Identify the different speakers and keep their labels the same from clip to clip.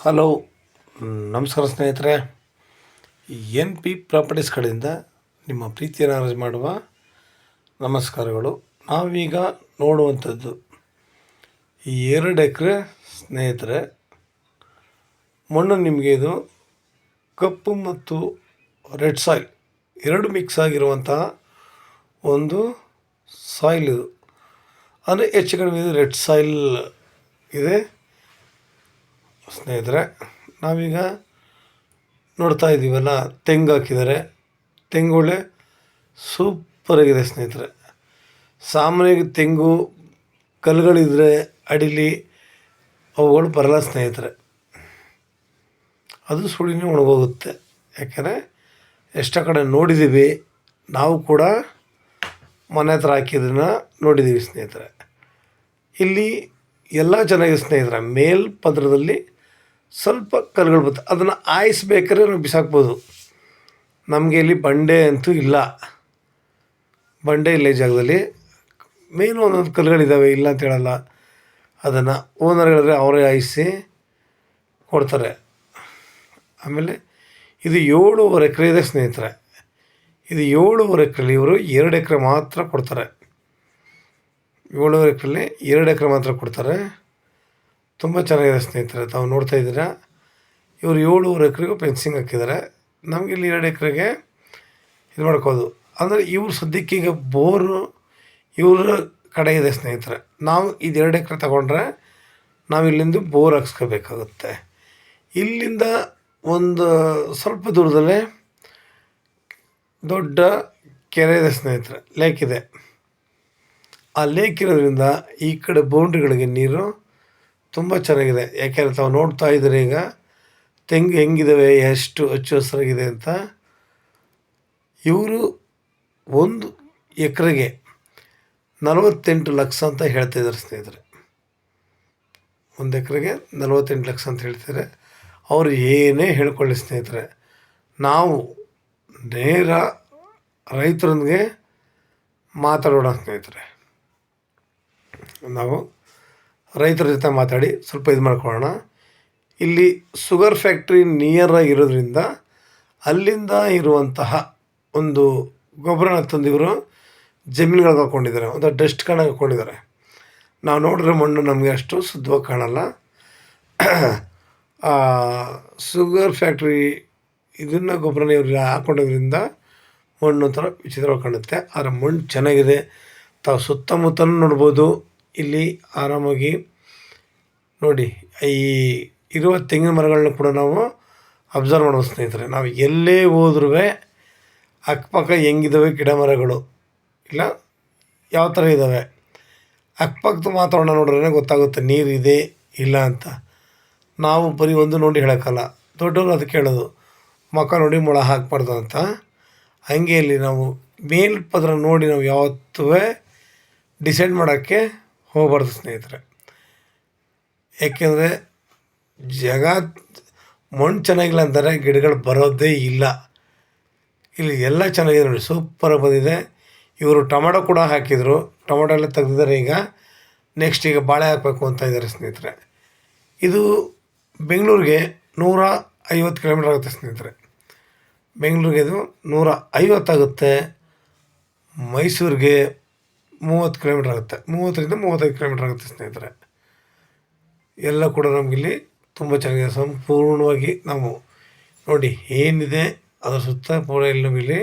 Speaker 1: Hello, ನಮಸ್ಕಾರ ಸ್ನೇಹಿತರೆ. N P properties ಕಡೆಯಿಂದ ನಿಮ್ಮ ಪ್ರೀತಿಯನ್ನು ಅರ್ಜಿ ಮಾಡುವ ನಮಸ್ಕಾರಗಳು. ನಾವೀಗ ನೋಡುವಂಥದ್ದು ಈ 2 ಎಕರೆ ಸ್ನೇಹಿತರೆ. ಮಣ್ಣು ನಿಮಗೆ ಇದು ಕಪ್ಪು ಮತ್ತು ರೆಡ್ ಸಾಯಿಲ್ ಎರಡು ಮಿಕ್ಸ್ ಆಗಿರುವಂತಹ ಒಂದು ಸಾಯಿಲ್ ಇದು. ಅಂದರೆ ಹೆಚ್ಚು ಕಡಿಮೆ ಇದು ರೆಡ್ ಸಾಯಿಲ್ ಇದೆ ಸ್ನೇಹಿತರೆ. ನಾವೀಗ ನೋಡ್ತಾ ಇದ್ದೀವಲ್ಲ, ತೆಂಗು ಹಾಕಿದ್ದಾರೆ. ತೆಂಗು ಒಳ್ಳೆ ಸೂಪರಾಗಿದೆ ಸ್ನೇಹಿತರೆ. ಸಾಮಾನ್ಯವಾಗಿ ತೆಂಗು ಕಲ್ಲುಗಳಿದ್ರೆ ಅಡಿಲಿ ಅವುಗಳು ಬರಲ್ಲ ಸ್ನೇಹಿತರೆ. ಅದು ಸುಳಿನೇ ಒಣಗೋಗುತ್ತೆ. ಯಾಕೆಂದರೆ ಎಷ್ಟೋ ಕಡೆ ನೋಡಿದ್ದೀವಿ, ನಾವು ಕೂಡ ಮನೆ ಹತ್ರ ಹಾಕಿದ್ದನ್ನು ನೋಡಿದ್ದೀವಿ ಸ್ನೇಹಿತರೆ. ಇಲ್ಲಿ ಎಲ್ಲ ಚೆನ್ನಾಗಿದೆ ಸ್ನೇಹಿತರೆ. ಮೇಲ್ಪದರದಲ್ಲಿ ಸ್ವಲ್ಪ ಕಲ್ಲುಗಳು ಬರ್ತವೆ, ಅದನ್ನು ಆಯಿಸ್ಬೇಕಾದ್ರೆ ನಾವು ಬಿಸಾಕ್ಬೋದು. ನಮಗೆ ಇಲ್ಲಿ ಬಂಡೆ ಅಂತೂ ಇಲ್ಲ, ಬಂಡೆ ಇಲ್ಲ ಈ ಜಾಗದಲ್ಲಿ. ಮೇನು ಒಂದೊಂದು ಕಲ್ಲುಗಳಿದ್ದಾವೆ, ಇಲ್ಲ ಅಂತ ಹೇಳಲ್ಲ. ಅದನ್ನು ಓನರ್ಗಳಿದ್ರೆ ಅವರೇ ಆಯಿಸಿ ಕೊಡ್ತಾರೆ. ಆಮೇಲೆ ಇದು 7.5 ಎಕರೆ ಇದೆ ಸ್ನೇಹಿತರೆ. ಇದು 7.5 ಎಕರೆಲಿ ಇವರು 2 ಎಕರೆ ಮಾತ್ರ ಕೊಡ್ತಾರೆ. 7.5 ಎಕರೆಲಿ 2 ಎಕರೆ ಮಾತ್ರ ಕೊಡ್ತಾರೆ. ತುಂಬ ಚೆನ್ನಾಗಿದೆ ಸ್ನೇಹಿತರೆ. ತಾವು ನೋಡ್ತಾ ಇದ್ದೀರಾ, ಇವರು 7.5 ಎಕರೆಗೂ ಫೆನ್ಸಿಂಗ್ ಹಾಕಿದ್ದಾರೆ. ನಮಗೆ ಇಲ್ಲಿ 2 ಎಕರೆಗೆ ಇದು ಮಾಡ್ಕೋದು. ಅಂದರೆ ಇವರು ಸದ್ಯಕ್ಕೀಗ ಬೋರು ಇವ್ರ ಕಡೆ ಇದೆ ಸ್ನೇಹಿತರೆ. ನಾವು ಇದು 2 ಎಕರೆ ತಗೊಂಡ್ರೆ ನಾವು ಇಲ್ಲಿಂದ ಬೋರ್ ಹಾಕ್ಸ್ಕೋಬೇಕಾಗುತ್ತೆ. ಇಲ್ಲಿಂದ ಒಂದು ಸ್ವಲ್ಪ ದೂರದಲ್ಲೇ ದೊಡ್ಡ ಕೆರೆ ಇದೆ ಸ್ನೇಹಿತರೆ, ಲೇಕ್ ಇದೆ. ಆ ಲೇಕ್ ಇರೋದ್ರಿಂದ ಈ ಕಡೆ ಬೌಂಡ್ರಿಗಳಿಗೆ ನೀರು ತುಂಬ ಚೆನ್ನಾಗಿದೆ. ಯಾಕೆಂದರೆ ತಾವು ನೋಡ್ತಾ ಇದ್ದೀರಿ ಈಗ ತೆಂಗು ಹೆಂಗಿದ್ದಾವೆ, ಎಷ್ಟು ಹಚ್ಚು ಹಸಿರಾಗಿದೆ ಅಂತ. ಇವರು 1 ಎಕರೆಗೆ 48 ಲಕ್ಷ ಅಂತ ಹೇಳ್ತಾಯಿದ್ದಾರೆ ಸ್ನೇಹಿತರೆ. 1 ಎಕರೆಗೆ 48 ಲಕ್ಷ ಅಂತ ಹೇಳ್ತಿದ್ದಾರೆ. ಅವರು ಏನೇ ಹೇಳ್ಕೊಳ್ಳಿ ಸ್ನೇಹಿತರೆ, ನಾವು ನೇರ ರೈತರೊಂದಿಗೆ ಮಾತಾಡೋಣ ಸ್ನೇಹಿತರೆ. ನಾವು ರೈತರ ಜೊತೆ ಮಾತಾಡಿ ಸ್ವಲ್ಪ ಇದು ಮಾಡ್ಕೊಳ್ಳೋಣ. ಇಲ್ಲಿ ಶುಗರ್ ಫ್ಯಾಕ್ಟ್ರಿ ನಿಯರಾಗಿರೋದ್ರಿಂದ ಅಲ್ಲಿಂದ ಇರುವಂತಹ ಒಂದು ಗೊಬ್ಬರನ ತಂದಿವರು ಜಮೀನುಗಳಿಗೆ ಹಾಕ್ಕೊಂಡಿದ್ದಾರೆ, ಒಂದು ಡಸ್ಟ್ ಕಾಣಕ್ಕೆ ಹಾಕ್ಕೊಂಡಿದ್ದಾರೆ. ನಾವು ನೋಡಿದ್ರೆ ಮಣ್ಣು ನಮಗೆ ಅಷ್ಟು ಶುದ್ಧವಾಗಿ ಕಾಣಲ್ಲ. ಶುಗರ್ ಫ್ಯಾಕ್ಟ್ರಿ ಇದನ್ನು ಗೊಬ್ಬರನ ಇವರು ಹಾಕ್ಕೊಂಡಿದ್ರಿಂದ ಮಣ್ಣು ಒಂಥರ ವಿಚಿತ್ರವಾಗಿ ಕಾಣುತ್ತೆ. ಆದರೆ ಮಣ್ಣು ಚೆನ್ನಾಗಿದೆ. ತಾವು ಸುತ್ತಮುತ್ತಲೂ ನೋಡ್ಬೋದು. ಇಲ್ಲಿ ಆರಾಮಾಗಿ ನೋಡಿ, ಈ ಇರುವ ತೆಂಗಿನ ಮರಗಳನ್ನ ಕೂಡ ನಾವು ಅಬ್ಸರ್ವ್ ಮಾಡ್ಬೋದು ಸ್ನೇಹಿತರೆ. ನಾವು ಎಲ್ಲೇ ಹೋದ್ರೂ ಅಕ್ಕಪಕ್ಕ ಹೆಂಗಿದ್ದಾವೆ ಗಿಡ ಮರಗಳು, ಇಲ್ಲ ಯಾವ ಥರ ಇದ್ದಾವೆ, ಅಕ್ಕಪಕ್ಕದ ವಾತಾವರಣ ನೋಡ್ರೇ ಗೊತ್ತಾಗುತ್ತೆ ನೀರಿದೆ ಇಲ್ಲ ಅಂತ. ನಾವು ಬರೀ ಒಂದು ನೋಡಿ ಹೇಳೋಕ್ಕಲ್ಲ, ದೊಡ್ಡವರು ಅದಕ್ಕೆ ಹೇಳೋದು ಮುಖ ನೋಡಿ ಮೊಳ ಹಾಕಬಾರ್ದು ಅಂತ. ಹಂಗೆ ಇಲ್ಲಿ ನಾವು ಮೇಲ್ಪದರ ನೋಡಿ ನಾವು ಯಾವತ್ತೂ ಡಿಸೈಡ್ ಮಾಡೋಕ್ಕೆ ಹೋಗಬಾರ್ದು ಸ್ನೇಹಿತರೆ. ಏಕೆಂದರೆ ಮಣ್ಣು ಚೆನ್ನಾಗಿಲ್ಲ ಅಂತಾರೆ, ಗಿಡಗಳು ಬರೋದೇ ಇಲ್ಲ. ಇಲ್ಲಿ ಎಲ್ಲ ಚೆನ್ನಾಗಿದೆ ನೋಡಿ, ಸೂಪರಾಗಿ ಬಂದಿದೆ. ಇವರು ಟೊಮೊಟೊ ಕೂಡ ಹಾಕಿದರು, ಟೊಮೊಟೊ ಎಲ್ಲ ತೆಗೆದಿದ್ದಾರೆ. ಈಗ ನೆಕ್ಸ್ಟ್ ಈಗ ಬಾಳೆ ಹಾಕಬೇಕು ಅಂತ ಇದ್ದಾರೆ ಸ್ನೇಹಿತರೆ. ಇದು ಬೆಂಗಳೂರಿಗೆ 150 ಕಿಲೋಮೀಟ್ರ್ ಆಗುತ್ತೆ ಸ್ನೇಹಿತರೆ. ಬೆಂಗಳೂರಿಗೆ ಇದು 150 ಆಗುತ್ತೆ. ಮೈಸೂರಿಗೆ 30 ಕಿಲೋಮೀಟ್ರ್ ಆಗುತ್ತೆ, 30ರಿಂದ 35 ಕಿಲೋಮೀಟ್ರ್ ಆಗುತ್ತೆ ಸ್ನೇಹಿತರೆ. ಎಲ್ಲ ಕೂಡ ನಮಗಿಲ್ಲಿ ತುಂಬ ಚೆನ್ನಾಗಿದೆ. ಸಂಪೂರ್ಣವಾಗಿ ನಾವು ನೋಡಿ ಏನಿದೆ ಅದರ ಸುತ್ತ ಪೂರ ಇಲ್ಲಿ ನಮಗಿಲ್ಲಿ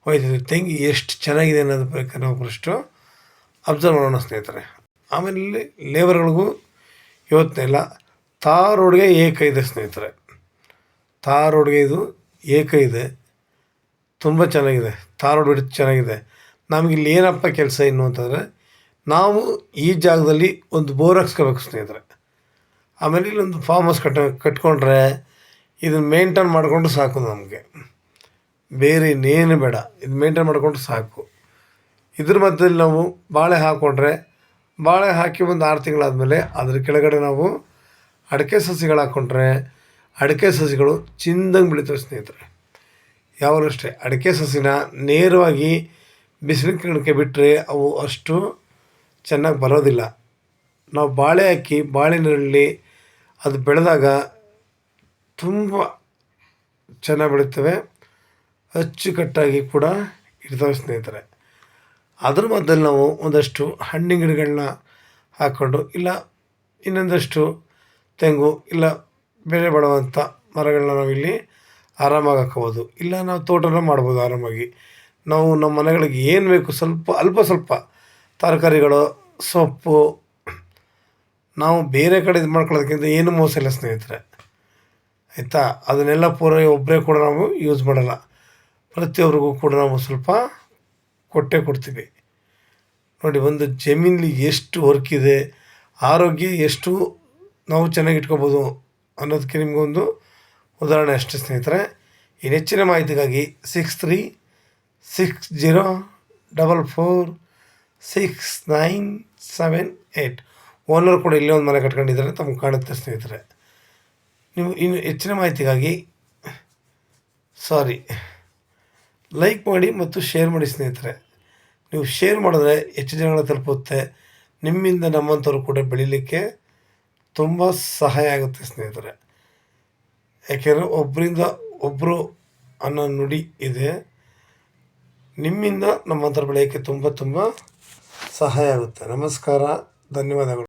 Speaker 1: ಹೋಯ್ತಿದೆ. ತೆಂಗು ಎಷ್ಟು ಚೆನ್ನಾಗಿದೆ ಅನ್ನೋದು ಬೇಕಾದ್ರೆ ನಾವು ಫಸ್ಟು ಅಬ್ಸರ್ವ್ ಮಾಡೋಣ ಸ್ನೇಹಿತರೆ. ಆಮೇಲೆ ಇಲ್ಲಿ ಲೇಬರ್ಗಳಿಗೂ ಯೋಚನೆ ಇಲ್ಲ. ತಾರ್ ರೋಡ್ಗೆ ಏಕ ಇದೆ ಸ್ನೇಹಿತರೆ. ತಾರ್ ರೋಡ್ಗೆ ಇದು ಏಕ ಇದೆ, ತುಂಬ ಚೆನ್ನಾಗಿದೆ. ತಾರ್ ರೋಡ್ ಹಿಡಿದು ಚೆನ್ನಾಗಿದೆ. ನಮಗಿಲ್ಲಿ ಏನಪ್ಪ ಕೆಲಸ ಇನ್ನು ಅಂತಂದರೆ, ನಾವು ಈ ಜಾಗದಲ್ಲಿ ಒಂದು ಬೋರ್ ಹಾಕ್ಸ್ಕೋಬೇಕು ಸ್ನೇಹಿತರೆ. ಆಮೇಲೆ ಇಲ್ಲೊಂದು ಫಾರ್ಮ್ ಹೌಸ್ ಕಟ್ಕೊಂಡ್ರೆ ಇದನ್ನು ಮೇಂಟೈನ್ ಮಾಡಿಕೊಂಡು ಸಾಕು. ನಮಗೆ ಬೇರೆ ಇನ್ನೇನು ಬೇಡ, ಇದು ಮೇಂಟೈನ್ ಮಾಡಿಕೊಂಡು ಸಾಕು. ಇದ್ರ ಮಧ್ಯದಲ್ಲಿ ನಾವು ಬಾಳೆ ಹಾಕ್ಕೊಂಡ್ರೆ, ಬಾಳೆ ಹಾಕಿ ಒಂದು 6 ತಿಂಗಳಾದಮೇಲೆ ಅದ್ರ ಕೆಳಗಡೆ ನಾವು ಅಡಿಕೆ ಸಸಿಗಳು ಹಾಕ್ಕೊಂಡ್ರೆ ಅಡಿಕೆ ಸಸಿಗಳು ಚಿಂದಂಗೆ ಬೆಳಿತವೆ ಸ್ನೇಹಿತರೆ. ಯಾವಾಗಲೂ ಅಷ್ಟೇ ಅಡಿಕೆ ಸಸಿನ ನೇರವಾಗಿ ಬಿಸಿಲಿನ ಕಿರಣಕ್ಕೆ ಬಿಟ್ಟರೆ ಅವು ಅಷ್ಟು ಚೆನ್ನಾಗಿ ಬರೋದಿಲ್ಲ. ನಾವು ಬಾಳೆ ಹಾಕಿ ಬಾಳೆ ನೀರಲ್ಲಿ ಅದು ಬೆಳೆದಾಗ ತುಂಬ ಚೆನ್ನಾಗಿ ಬೆಳೀತವೆ, ಅಚ್ಚುಕಟ್ಟಾಗಿ ಕೂಡ ಇರ್ತವೆ ಸ್ನೇಹಿತರೆ. ಅದ್ರ ಮಧ್ಯದಲ್ಲಿ ನಾವು ಒಂದಷ್ಟು ಹಣ್ಣಿನ ಗಿಡಗಳನ್ನ ಹಾಕ್ಕೊಂಡು, ಇಲ್ಲ ಇನ್ನೊಂದಷ್ಟು ತೆಂಗು ಇಲ್ಲ ಬೆಲೆ ಬಾಳುವಂಥ ಮರಗಳನ್ನ ನಾವಿಲ್ಲಿ ಆರಾಮಾಗಿ ಹಾಕ್ಕೋಬೋದು. ಇಲ್ಲ ನಾವು ತೋಟನ ಮಾಡ್ಬೋದು ಆರಾಮಾಗಿ. ನಾವು ನಮ್ಮ ಮನೆಗಳಿಗೆ ಏನು ಬೇಕು ಅಲ್ಪ ಸ್ವಲ್ಪ ತರಕಾರಿಗಳು, ಸೊಪ್ಪು ನಾವು ಬೇರೆ ಕಡೆ ಇದು ಮಾಡ್ಕೊಳ್ಳೋದಕ್ಕಿಂತ ಏನು ಮೋಸ ಇಲ್ಲ ಸ್ನೇಹಿತರೆ, ಆಯಿತಾ. ಅದನ್ನೆಲ್ಲ ಪೂರ ಒಬ್ಬರೇ ಕೂಡ ನಾವು ಯೂಸ್ ಮಾಡಲ್ಲ, ಪ್ರತಿಯೊಬ್ಬರಿಗೂ ಕೂಡ ನಾವು ಸ್ವಲ್ಪ ಕೊಟ್ಟೇ ಕೊಡ್ತೀವಿ. ನೋಡಿ, ಒಂದು ಜಮೀನಲ್ಲಿ ಎಷ್ಟು ವರ್ಕ್ ಇದೆ, ಆರೋಗ್ಯ ಎಷ್ಟು ನಾವು ಚೆನ್ನಾಗಿ ಇಟ್ಕೋಬೋದು ಅನ್ನೋದಕ್ಕೆ ನಿಮಗೊಂದು ಉದಾಹರಣೆ ಅಷ್ಟೇ ಸ್ನೇಹಿತರೆ. ಇನ್ನು ಹೆಚ್ಚಿನ ಮಾಹಿತಿಗಾಗಿ 6360446978 ಓನರ್ ಕೂಡ ಇಲ್ಲೇ ಒಂದು ಮನೆ ಕಟ್ಕೊಂಡಿದ್ದಾರೆ, ತಮಗೆ ಕಾಣುತ್ತೆ ಸ್ನೇಹಿತರೆ. ನೀವು ಇನ್ನು ಹೆಚ್ಚಿನ ಮಾಹಿತಿಗಾಗಿ ಲೈಕ್ ಮಾಡಿ ಮತ್ತು ಶೇರ್ ಮಾಡಿ ಸ್ನೇಹಿತರೆ. ನೀವು ಶೇರ್ ಮಾಡಿದ್ರೆ ಹೆಚ್ಚು ಜನಗಳ ತಲುಪುತ್ತೆ, ನಿಮ್ಮಿಂದ ನಮ್ಮಂಥವ್ರು ಕೂಡ ಬೆಳೀಲಿಕ್ಕೆ ತುಂಬ ಸಹಾಯ ಆಗುತ್ತೆ ಸ್ನೇಹಿತರೆ. ಯಾಕೆಂದರೆ ಒಬ್ಬರಿಂದ ಒಬ್ಬರು ಅನ್ನೋ ನುಡಿ ಇದೆ, ನಿಮ್ಮಿಂದ ನಮ್ಮಂಥವ್ರು ಬೆಳೆಯೋಕ್ಕೆ ತುಂಬ ಸಹಾಯ ಆಗುತ್ತೆ. ನಮಸ್ಕಾರ, ಧನ್ಯವಾದಗಳು.